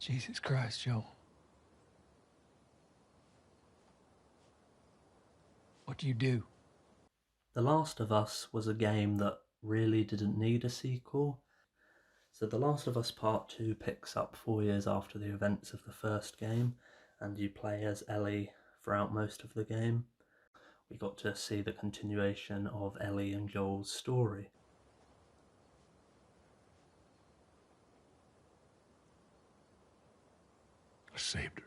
Jesus Christ, Joel. What do you do? The Last of Us was a game that really didn't need a sequel. So The Last of Us Part 2 picks up 4 years after the events of the first game, and you play as Ellie throughout most of the game. We got to see the continuation of Ellie and Joel's story. I saved her.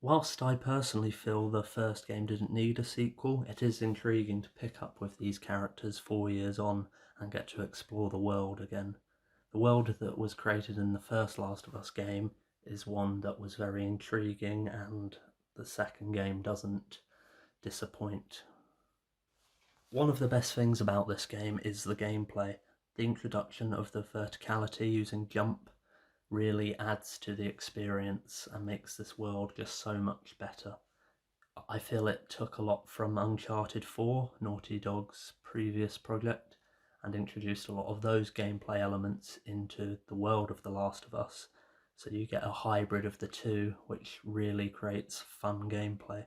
Whilst I personally feel the first game didn't need a sequel, it is intriguing to pick up with these characters 4 years on and get to explore the world again. The world that was created in the first Last of Us game is one that was very intriguing, and the second game doesn't disappoint. One of the best things about this game is the gameplay. The introduction of the verticality using jump really adds to the experience and makes this world just so much better. I feel it took a lot from Uncharted 4, Naughty Dog's previous project, and introduced a lot of those gameplay elements into the world of The Last of Us, so you get a hybrid of the two, which really creates fun gameplay.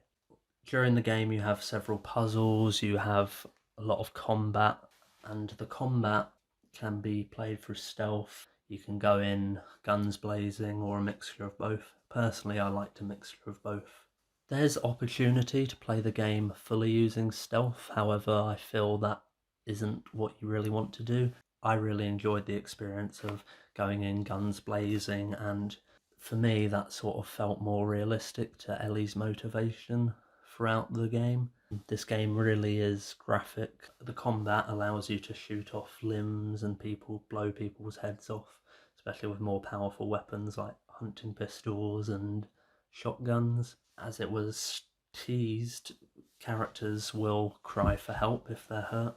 During the game you have several puzzles, you have a lot of combat, and the combat can be played through stealth. You can go in guns blazing or a mixture of both. Personally, I liked a mixture of both. There's opportunity to play the game fully using stealth, however I feel that isn't what you really want to do. I really enjoyed the experience of going in guns blazing, and for me that sort of felt more realistic to Ellie's motivation throughout the game. This game really is graphic. The combat allows you to shoot off limbs and blow people's heads off, especially with more powerful weapons like hunting pistols and shotguns. As it was teased, characters will cry for help if they're hurt,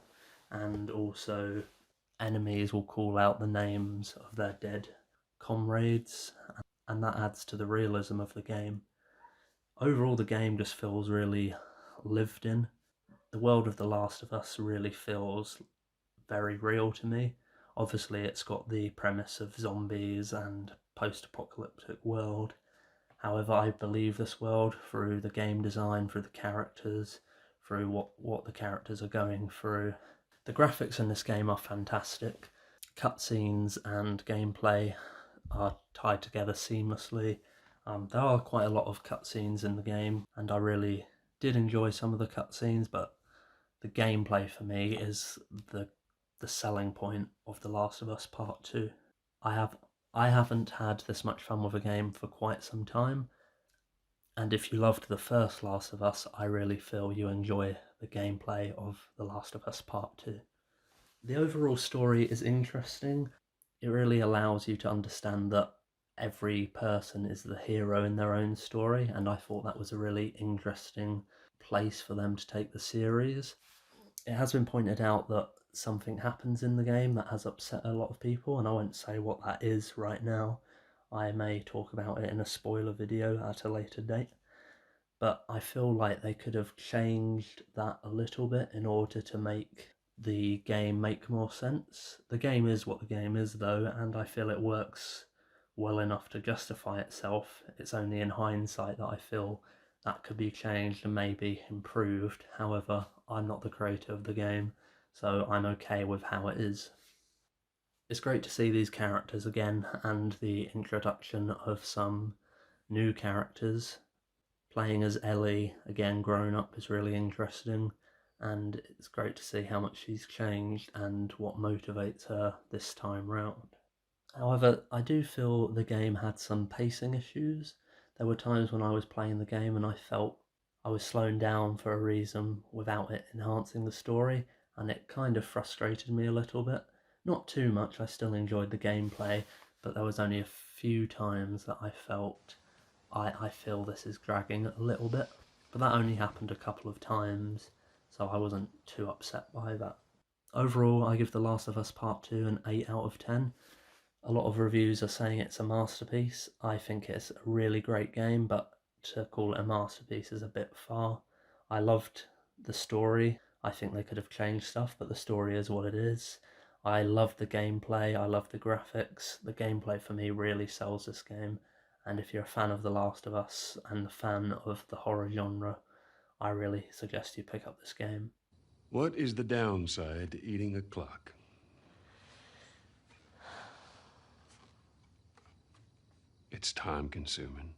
and also enemies will call out the names of their dead comrades, and that adds to the realism of the game. Overall, the game just feels really lived in. The world of The Last of Us really feels very real to me. Obviously, it's got the premise of zombies and post-apocalyptic world. However, I believe this world through the game design, through the characters, through what the characters are going through. The graphics in this game are fantastic. Cutscenes and gameplay are tied together seamlessly. There are quite a lot of cutscenes in the game, and I really did enjoy some of the cutscenes, but the gameplay for me is the selling point of The Last of Us Part 2. I haven't had this much fun with a game for quite some time, and if you loved the first Last of Us, I really feel you enjoy the gameplay of The Last of Us Part 2. The overall story is interesting. It really allows you to understand that every person is the hero in their own story, and I thought that was a really interesting place for them to take the series. It has been pointed out that something happens in the game that has upset a lot of people, and I won't say what that is right now. I may talk about it in a spoiler video at a later date, but I feel like they could have changed that a little bit in order to make the game make more sense. The game is what the game is though, and I feel it works well enough to justify itself. It's only in hindsight that I feel that could be changed and maybe improved. However, I'm not the creator of the game, so I'm okay with how it is. It's great to see these characters again, and the introduction of some new characters. Playing as Ellie, again grown up, is really interesting, and it's great to see how much she's changed and what motivates her this time round. However, I do feel the game had some pacing issues. There were times when I was playing the game and I felt I was slowing down for a reason without it enhancing the story, and it kind of frustrated me a little bit. Not too much, I still enjoyed the gameplay, but there was only a few times that I felt I feel this is dragging a little bit, but that only happened a couple of times, so I wasn't too upset by that. Overall, I give The Last of Us Part 2 an 8 out of 10. A lot of reviews are saying it's a masterpiece. I think it's a really great game, but to call it a masterpiece is a bit far. I loved the story. I think they could have changed stuff, but the story is what it is. I love the gameplay, I love the graphics. The gameplay for me really sells this game, and if you're a fan of The Last of Us and a fan of the horror genre, I really suggest you pick up this game. What is the downside to eating a clock? It's time consuming.